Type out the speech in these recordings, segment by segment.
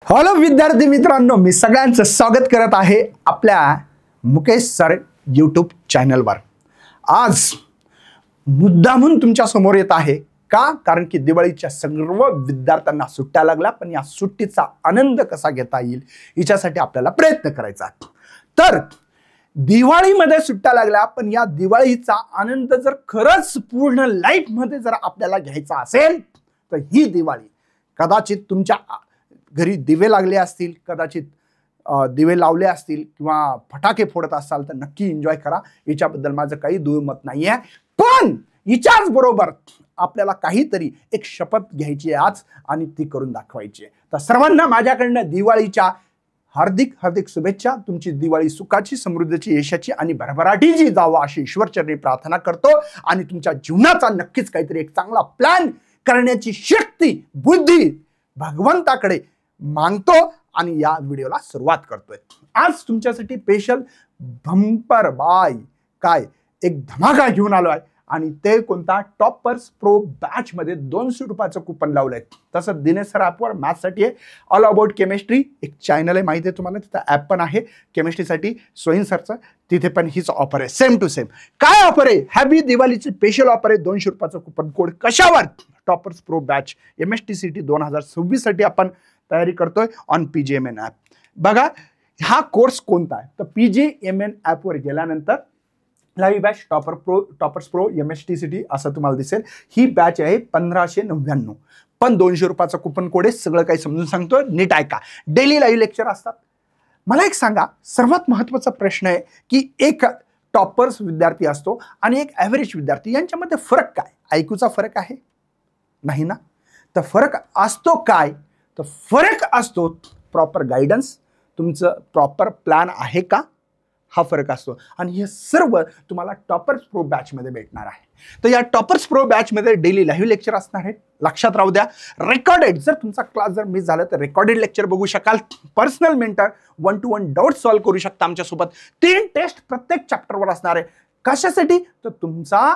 Hello विद्यार्थी मित्रांनो, मी सगळ्यांचं स्वागत करत आहे आपल्या मुकेश सर यूट्यूब चॅनलवर। आज मुद्दामून तुमच्या समोर येत आहे का? कारण की दिवाळीच्या सर्व विद्यार्थ्यांना सुट्ट्या लागल्या, पण या सुट्टीचा आनंद कसा घेता येईल याच्यासाठी आपल्याला प्रयत्न करायचा। तर दिवाळीमध्ये सुट्ट्या लागल्या, पण या दिवाळीचा आनंद जर खरंच पूर्ण लाईफ मध्ये जर आपल्याला घ्यायचा असेल तर ही दिवाळी कदाचित तुमच्या घरी दिवे लागले असतील, कदाचित दिवे लावले असतील किंवा फटाके फोडत असाल तर नक्की एन्जॉय करा। याच्याबद्दल माझं काही दुमत नाहीये, पण याच्याच बरोबर आपल्याला काहीतरी एक शपथ घ्यायची आहे आज आणि ती करून दाखवायची आहे। तर सर्वांना माझ्याकडनं दिवाळीच्या हार्दिक हार्दिक शुभेच्छा। तुमची दिवाळी सुखाची, समृद्धीची, यशाची आणि भरभराटीची जावं अशी ईश्वरचरणी प्रार्थना करतो आणि तुमच्या जीवनाचा नक्कीच काहीतरी एक चांगला प्लॅन करण्याची शक्ती, बुद्धी भगवंताकडे मागतो आणि या व्हिडिओला सुरुवात करतोय। आज तुमच्यासाठी स्पेशल बंपर बाय काय एक धमाका घेऊन आलो आहे आणि ते कोणता? टॉपर्स प्रो बॅच मध्ये 200 रुपयाचं कूपन लावलंय। तसं दिनेश सर ॲपवर मॅथ्ससाठी आहे, ऑल अबाउट केमिस्ट्री एक चॅनल आहे, माहिती आहे तुम्हाला, तिथं ॲप पण आहे केमिस्ट्रीसाठी सोहीन सरचं, तिथे पण हीच ऑफर आहे, सेम टू सेम। काय ऑफर आहे? हॅपी दिवाळीची स्पेशल ऑफर आहे, 200 रुपयाचं कूपन कोड कशावर? टॉपर्स प्रो बॅच MSTCT 2026 साठी आपण तयारी करतोय ऑन PGMN ॲप। बघा हा कोर्स कोणता आहे तर PGMN ॲपवर गेल्यानंतर live batch toppers pro MSTCT असं तुम्हाला दिसेल। ही बॅच आहे 1599, पण 200 रुपयाचा कूपन कोड आहे। सगळं काही समजून सांगतोय, नीट ऐका। डेली लाईव्ह लेक्चर असतात। मला एक सांगा, सर्वात महत्त्वाचा प्रश्न आहे की एक टॉपर्स विद्यार्थी असतो आणि एक ॲव्हरेज विद्यार्थी, यांच्यामध्ये फरक काय? IQचा फरक आहे? नाही ना? तर फरक असतो काय? तर फरक असतो प्रॉपर गायडन्स, तुमचं प्रॉपर प्लॅन आहे का, हा फरक असतो। आणि हे सर्व तुम्हाला टॉपर्स प्रो बॅच मध्ये भेटणार आहे। तर या टॉपर्स प्रो बॅच मध्ये डेली लाईव्ह लेक्चर असणार आहे, लक्षात राहू द्या। रेकॉर्डेड, जर तुमचा क्लास जर मिस झाला तर रेकॉर्डेड लेक्चर बघू शकाल। Personal mentor 1 to 1 doubt solve करू शकता आमच्यासोबत। 3 टेस्ट प्रत्येक चॅप्टरवर असणार आहे। कशासाठी? तर तुमचा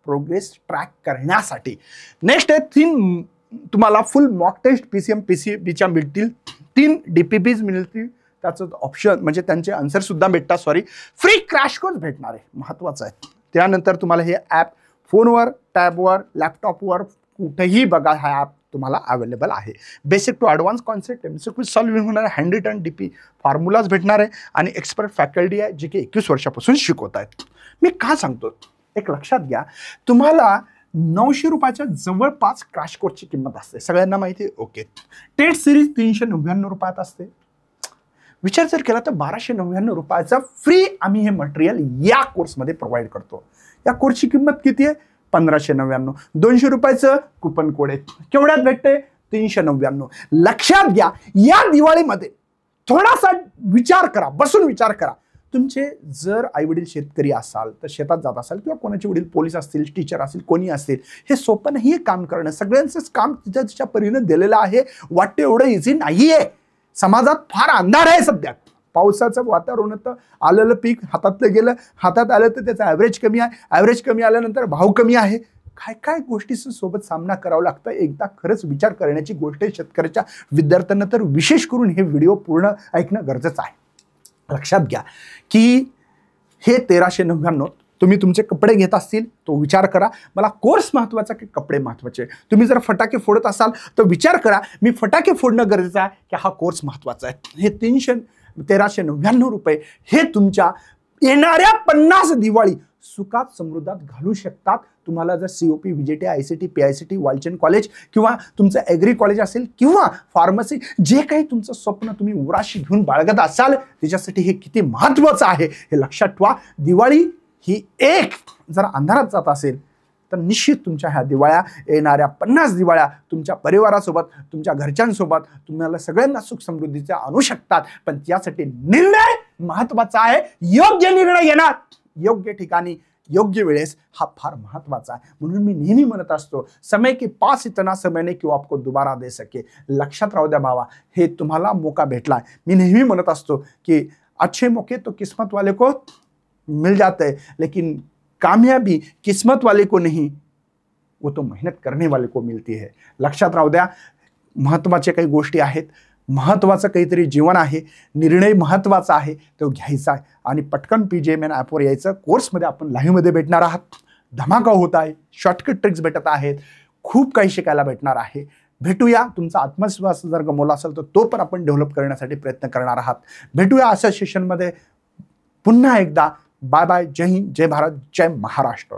प्रोग्रेस ट्रॅक करण्यासाठी। नेक्स्ट आहे 3 तुम्हाला फुल मॉक टेस्ट PCM PCBच्या मिळतील, 3 DPPs मिळतील, त्याचं ऑप्शन म्हणजे त्यांचे आन्सर सुद्धा भेटतात, सॉरी फ्री क्रॅश कोर्स भेटणार आहे, महत्त्वाचं आहे। त्यानंतर तुम्हाला हे ॲप फोनवर, टॅबवर, लॅपटॉपवर कुठेही बघा, हा ॲप तुम्हाला अवेलेबल आहे। Basic to advance concept MCQ solving होणार आहे, हँड रिटन DP फॉर्म्युलाज भेटणार आहे आणि एक्सपर्ट फॅकल्टी आहे जे की 21 वर्षापासून शिकवत आहेत। मी का सांगतो एक लक्षात घ्या, तुम्हाला 900 रुपयाच्या जवळपास क्रॅश कोर्सची किंमत असते, सगळ्यांना माहिती आहे। ओके, टेट सिरीज 399 रुपयात असते। विचार जर केला तर 1299 रुपयाचा फ्री आम्ही हे मटेरियल या कोर्समध्ये प्रोव्हाइड करतो। या कोर्सची किंमत किती आहे? 1599। 200 रुपयाचं कूपन कोड आहे, केवढ्यात भेटते? 399। लक्षात घ्या, या दिवाळीमध्ये थोडासा विचार करा, बसून विचार करा। तुमचे जर आई वडील शेतकरी असाल तर शेतात जात असाल किंवा कोणाचे वडील पोलीस असतील, टीचर असतील, कोणी असतील, हे सोपं नाही काम करणं। सगळ्यांचंच काम तिच्या परीनं दिलेलं आहे, वाटतं एवढं इझी नाहीये। समाजात फार अंधार आहे सध्या। पावसाचं वातावरण होतं, आलेलं पीक हातातलं गेलं, हातात आलं तर त्याचा ॲव्हरेज कमी आहे, ॲव्हरेज कमी आल्यानंतर भाव कमी आहे। काय काय गोष्टीचा सोबत सामना करावा लागतं, एकदा खरंच विचार करण्याची गोष्ट आहे। शेतकऱ्याच्या विद्यार्थ्यांना तर विशेष करून हे व्हिडिओ पूर्ण ऐकणं गरजेचं आहे। लक्षात घ्या की हे 1399 तुम्ही तुमचे कपडे घेत असतील तो विचार करा, मला कोर्स महत्त्वाचा की कपडे महत्त्वाचे? तुम्ही जर फटाके फोडत असाल तर विचार करा, मी फटाके फोडणं गरजेचं आहे की हा कोर्स महत्त्वाचा आहे? हे 1399 रुपये हे तुमच्या येणाऱ्या 50 दिवाळी सुखात समृद्धात घालू शकतात। तुम्हाला जर COP VJT ICT PICT Walchand college किंवा तुमचं ॲग्री कॉलेज असेल किंवा फार्मसी, जे काही तुमचं स्वप्न तुम्ही उराशी घेऊन बाळगत असाल, त्याच्यासाठी हे किती महत्त्वाचं आहे हे लक्षात ठेवा। दिवाळी ही एक जर अंधारात जात असेल तर निश्चित तुमच्या ह्या दिवाळ्या, येणाऱ्या 50 दिवाळ्या तुमच्या परिवारासोबत, तुमच्या घरच्यांसोबत तुम्हाला सगळ्यांना सुख समृद्धीचे आणू शकतात। पण त्यासाठी निर्णय महत्त्वाचा आहे, योग्य निर्णय घेणार योग्य ठिकाणी योग्य वेळेस, हा फार महत्त्वाचा आहे। म्हणून मी नेहमी म्हणत असतो, समय के पास इतना समय नहीं कि वो आपको दोबारा दे सके। लक्षात राहू द्या भावा, हे तुम्हाला मौका भेटलाय। मी नेहमी म्हणत असतो की अच्छे मौके तो किस्मत वाले को मिल जाते हैं, लेकिन कामयाबी किस्मत वाले को नहीं, वो तो मेहनत करने वाले को मिलती है। लक्षात राहू द्या, महत्त्वाच्या काही गोष्टी आहेत। महत्त्वाचं काहीतरी जीवन आहे, निर्णय महत्त्वाचा आहे, तो घ्यायचा आहे आणि पटकन PGMN ॲपवर यायचं. कोर्समध्ये आपण लाईव्हमध्ये भेटणार आहात, धमाका होत आहे, शॉर्टकट ट्रिक्स भेटत आहेत, खूप काही शिकायला भेटणार आहे. भेटूया. तुमचा आत्मविश्वास जर गमावला असेल तर तो पण आपण डेव्हलप करण्यासाठी प्रयत्न करणार आहात. भेटूया अशा सेशनमध्ये पुन्हा एकदा. Bye bye. जय हिंद, जय भारत, जय महाराष्ट्र.